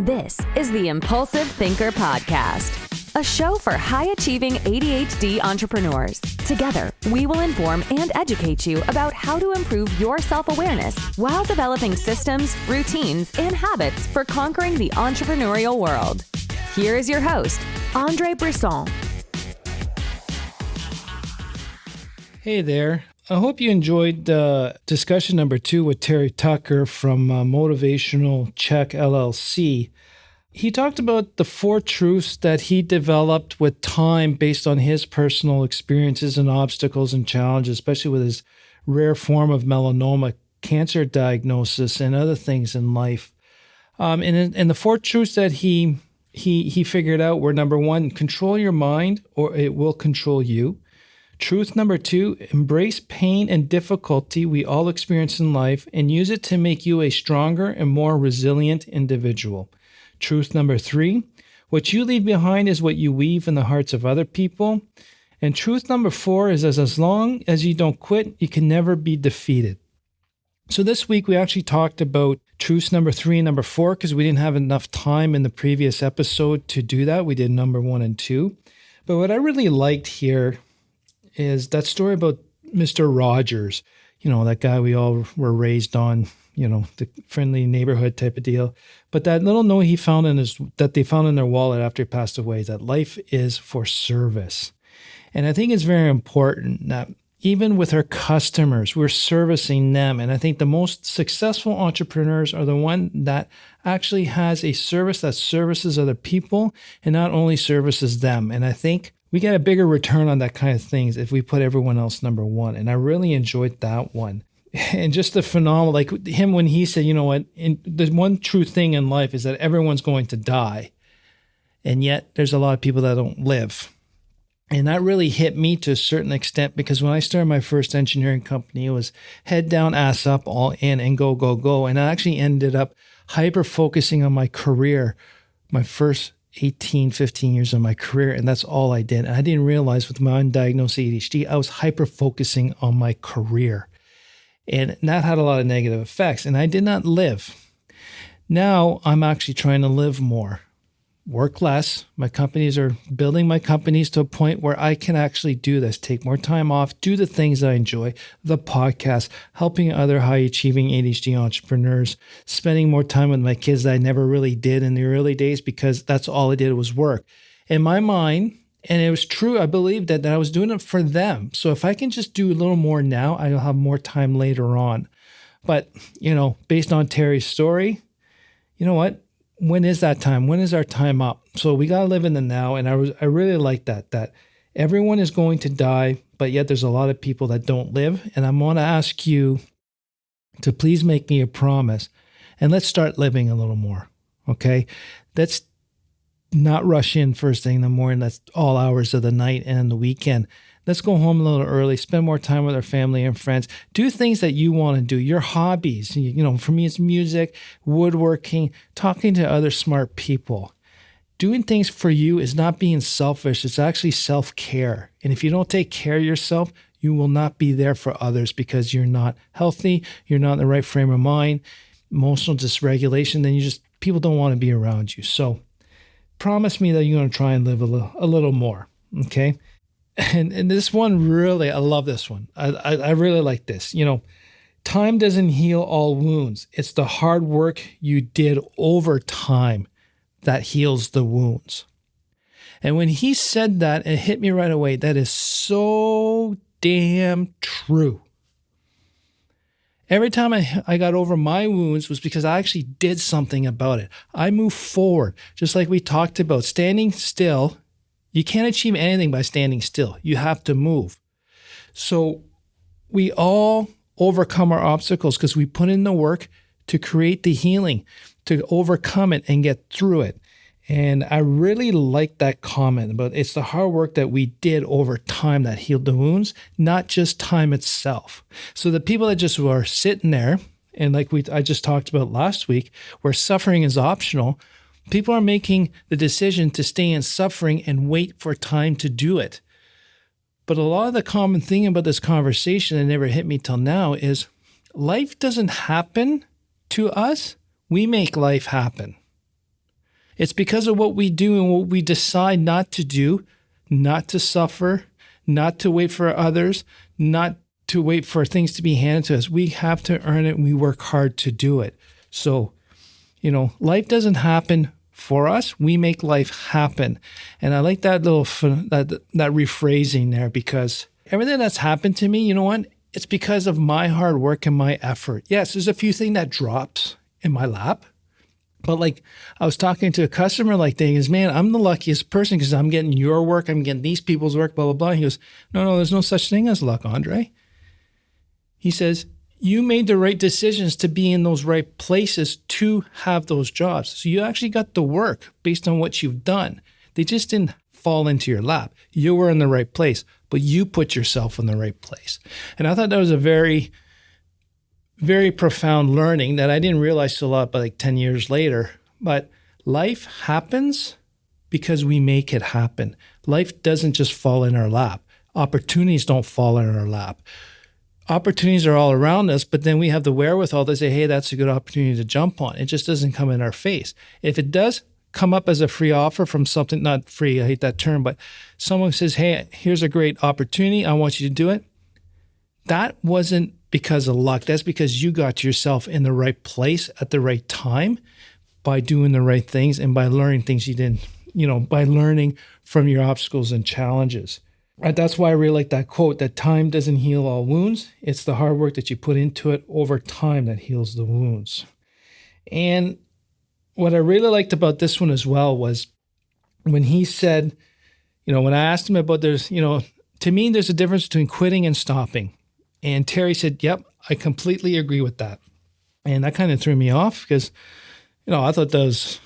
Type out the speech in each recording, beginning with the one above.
This is the Impulsive Thinker Podcast, a show for high-achieving ADHD entrepreneurs. Together, we will inform and educate you about how to improve your self-awareness while developing systems, routines, and habits for conquering the entrepreneurial world. Here is your host, Andre Brisson. Hey there. I hope you enjoyed discussion number 2 with Terry Tucker from Motivational Check LLC. He talked about the 4 truths that he developed with time based on his personal experiences and obstacles and challenges, especially with his rare form of melanoma cancer diagnosis and other things in life. And the 4 truths that he figured out were, number 1, control your mind or it will control you. Truth number 2, embrace pain and difficulty we all experience in life and use it to make you a stronger and more resilient individual. Truth number 3, what you leave behind is what you weave in the hearts of other people. And truth number 4 is as long as you don't quit, you can never be defeated. So this week we actually talked about truths number 3 and number 4 because we didn't have enough time in the previous episode to do that. We did number 1 and 2. But what I really liked here is that story about Mr. Rogers, that guy we all were raised on, the friendly neighborhood type of deal. But that little note he found that they found in their wallet after he passed away is that life is for service. And I think it's very important that even with our customers, we're servicing them. And I think the most successful entrepreneurs are the one that actually has a service that services other people and not only services them. And I think we get a bigger return on that kind of things if we put everyone else number 1. And I really enjoyed that one. And just the phenomenal, like him when he said, the one true thing in life is that everyone's going to die. And yet there's a lot of people that don't live. And that really hit me to a certain extent because when I started my first engineering company, it was head down, ass up, all in and go, go, go. And I actually ended up hyper-focusing on my career, my first 15 years of my career, and that's all I did. And I didn't realize with my undiagnosed ADHD, I was hyper-focusing on my career. And that had a lot of negative effects, and I did not live. Now I'm actually trying to live more, work less. My companies are building my companies to a point where I can actually do this, take more time off, do the things I enjoy, the podcast, helping other high-achieving ADHD entrepreneurs, spending more time with my kids that I never really did in the early days because that's all I did was work. In my mind, and it was true, I believed that I was doing it for them. So if I can just do a little more now, I'll have more time later on. But, based on Terry's story, you know what? When is that time? When is our time up? So we got to live in the now. And I really like that everyone is going to die, but yet there's a lot of people that don't live. And I want to ask you to please make me a promise and let's start living a little more. Okay. Let's not rush in first thing in the morning. That's all hours of the night and the weekend. Let's go home a little early, spend more time with our family and friends, do things that you want to do, your hobbies. For me, it's music, woodworking, talking to other smart people. Doing things for you is not being selfish. It's actually self-care. And if you don't take care of yourself, you will not be there for others because you're not healthy, you're not in the right frame of mind, emotional dysregulation, then people don't want to be around you. So promise me that you're going to try and live a little more, okay? And this one really, I love this one. I really like this. Time doesn't heal all wounds. It's the hard work you did over time that heals the wounds. And when he said that, it hit me right away. That is so damn true. Every time I got over my wounds was because I actually did something about it. I moved forward, just like we talked about. Standing still, you can't achieve anything by standing still. You have to move. So we all overcome our obstacles because we put in the work to create the healing, to overcome it and get through it. And I really like that comment about it's the hard work that we did over time that healed the wounds, not just time itself. So the people that just were sitting there, and like I just talked about last week, where suffering is optional, people are making the decision to stay in suffering and wait for time to do it. But a lot of the common thing about this conversation that never hit me till now is life doesn't happen to us. We make life happen. It's because of what we do and what we decide not to do, not to suffer, not to wait for others, not to wait for things to be handed to us. We have to earn it and we work hard to do it. So, life doesn't happen for us. We make life happen. And I like that little, that rephrasing there, because everything that's happened to me, you know what? It's because of my hard work and my effort. Yes, there's a few things that drops in my lap. But like I was talking to a customer like that, he goes, man, I'm the luckiest person because I'm getting your work. I'm getting these people's work, blah, blah, blah. He goes, no, there's no such thing as luck, Andre. He says, you made the right decisions to be in those right places to have those jobs. So you actually got the work based on what you've done. They just didn't fall into your lap. You were in the right place, but you put yourself in the right place. And I thought that was a very, very profound learning that I didn't realize till about like 10 years later. But life happens because we make it happen. Life doesn't just fall in our lap. Opportunities don't fall in our lap. Opportunities are all around us, but then we have the wherewithal to say, hey, that's a good opportunity to jump on. It just doesn't come in our face. If it does come up as a free offer from something, not free, I hate that term, but someone says, hey, here's a great opportunity, I want you to do it. That wasn't because of luck. That's because you got yourself in the right place at the right time by doing the right things and by learning things you didn't, by learning from your obstacles and challenges. That's why I really like that quote, that time doesn't heal all wounds. It's the hard work that you put into it over time that heals the wounds. And what I really liked about this one as well was when he said, when I asked him about to me, there's a difference between quitting and stopping. And Terry said, yep, I completely agree with that. And that kind of threw me off because, I thought that was,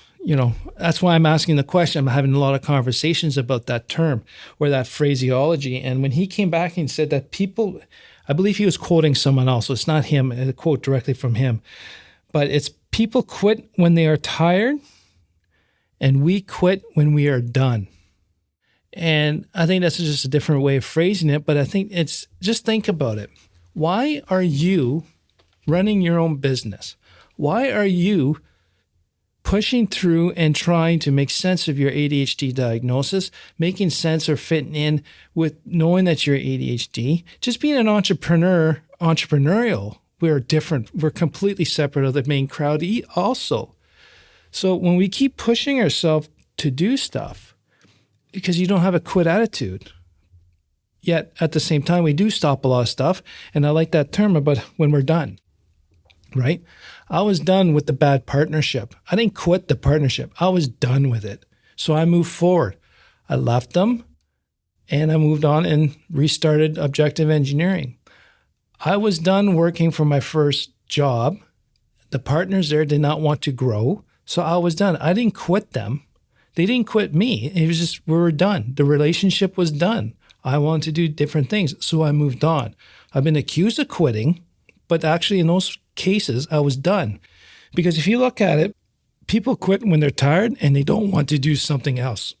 that's why I'm asking the question. I'm having a lot of conversations about that term or that phraseology. And when he came back and said that people, I believe he was quoting someone else, so it's not him, a quote directly from him, but it's people quit when they are tired and we quit when we are done. And I think that's just a different way of phrasing it, but I think it's, just think about it. Why are you running your own business? Why are you pushing through and trying to make sense of your ADHD diagnosis, making sense or fitting in with knowing that you're ADHD? Just being an entrepreneurial, we're different. We're completely separate of the main crowd also. So when we keep pushing ourselves to do stuff, because you don't have a quit attitude, yet at the same time, we do stop a lot of stuff. And I like that term about when we're done, right? I was done with the bad partnership. I didn't quit the partnership. I was done with it. So I moved forward. I left them and I moved on and restarted Objective Engineering. I was done working for my first job. The partners there did not want to grow. So I was done. I didn't quit them. They didn't quit me. It was just, we were done. The relationship was done. I wanted to do different things. So I moved on. I've been accused of quitting, but actually in those cases, I was done. Because if you look at it, people quit when they're tired and they don't want to do something else.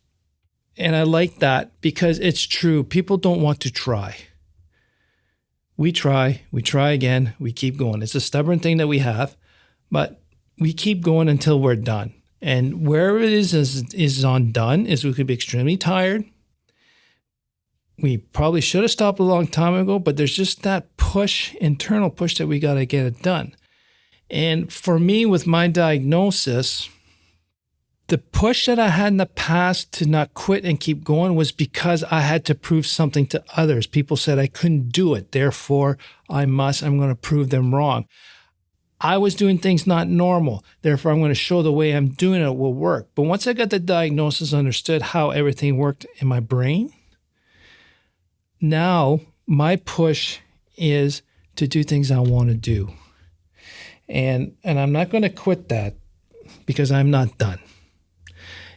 And I like that because it's true. People don't want to try. We try again, we keep going. It's a stubborn thing that we have, but we keep going until we're done. And where it is on done is we could be extremely tired. We probably should have stopped a long time ago, but there's just that push, internal push that we got to get it done. And for me, with my diagnosis, the push that I had in the past to not quit and keep going was because I had to prove something to others. People said I couldn't do it. Therefore, I'm going to prove them wrong. I was doing things not normal. Therefore, I'm going to show the way I'm doing it will work. But once I got the diagnosis, understood how everything worked in my brain, now my push is to do things I want to do. And I'm not going to quit that because I'm not done.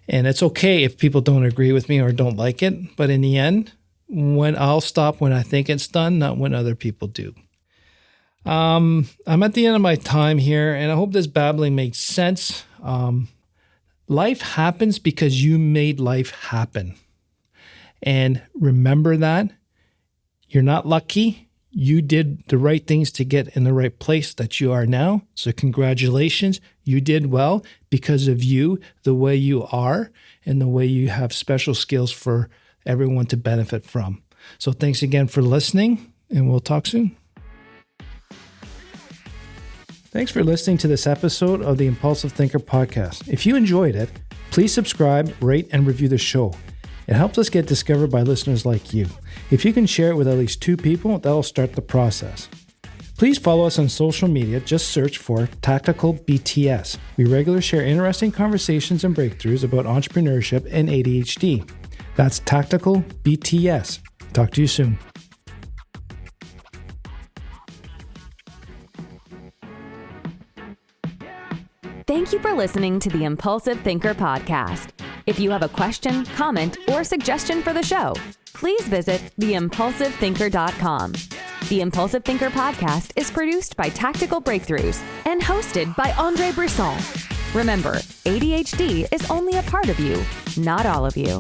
And it's okay if people don't agree with me or don't like it. But in the end, I'll stop when I think it's done, not when other people do. I'm at the end of my time here, and I hope this babbling makes sense. Life happens because you made life happen. And remember that. You're not lucky. You did the right things to get in the right place that you are now. So congratulations. You did well because of you, the way you are, and the way you have special skills for everyone to benefit from. So thanks again for listening, and we'll talk soon. Thanks for listening to this episode of the Impulsive Thinker podcast. If you enjoyed it, please subscribe, rate, and review the show. It helps us get discovered by listeners like you. If you can share it with at least 2 people, that'll start the process. Please follow us on social media. Just search for Tactical BTS. We regularly share interesting conversations and breakthroughs about entrepreneurship and ADHD. That's Tactical BTS. Talk to you soon. Thank you for listening to the Impulsive Thinker podcast. If you have a question, comment, or suggestion for the show, please visit theimpulsivethinker.com. The Impulsive Thinker podcast is produced by Tactical Breakthroughs and hosted by Andre Brisson. Remember, ADHD is only a part of you, not all of you.